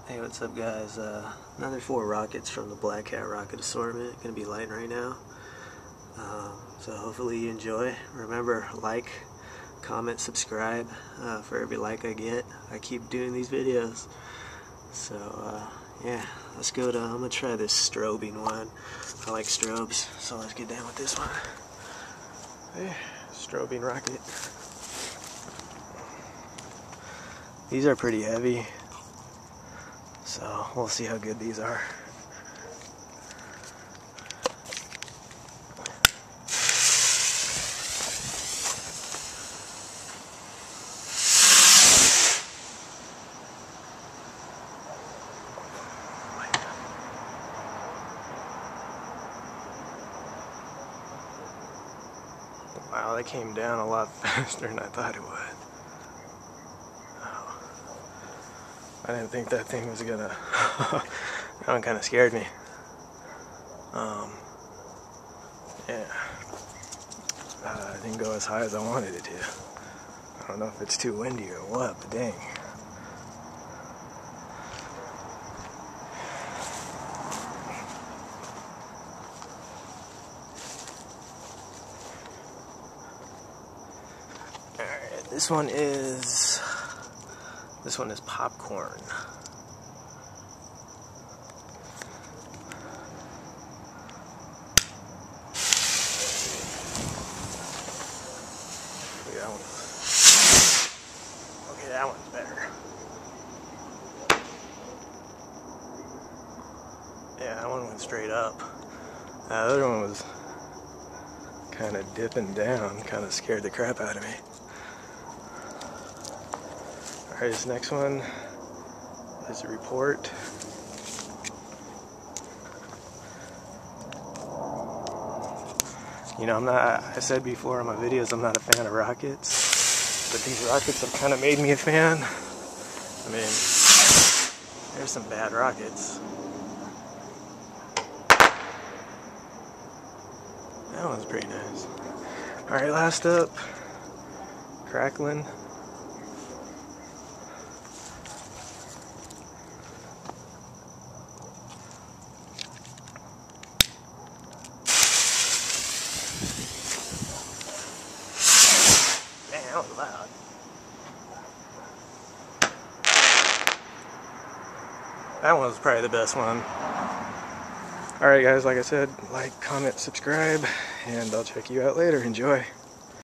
Hey, what's up guys? Another 4 rockets from the Black Cat rocket assortment. Gonna be lighting right now. So hopefully you enjoy. Remember, like, comment, subscribe. For every like I get, I keep doing these videos. So yeah, let's go to, I'm gonna try this strobing one. I like strobes, so let's get down with this one. Hey, strobing rocket. These are pretty heavy, so we'll see how good these are. Wow, that came down a lot faster than I thought it would. Oh, I didn't think that thing was gonna... That one kind of scared me. Yeah. It didn't go as high as I wanted it to. I don't know if it's too windy or what, but dang. Alright, this one is popcorn. Okay, that one's better. Yeah, that one went straight up. The other one was kind of dipping down, kind of scared the crap out of me. Alright, this next one is a report. You know, I said before in my videos I'm not a fan of rockets, but these rockets have kind of made me a fan. I mean, there's some bad rockets. That one's pretty nice. Alright, last up, crackling. Man, that was loud. That one was probably the best one. Alright guys, like I said, like, comment, subscribe, and I'll check you out later. Enjoy.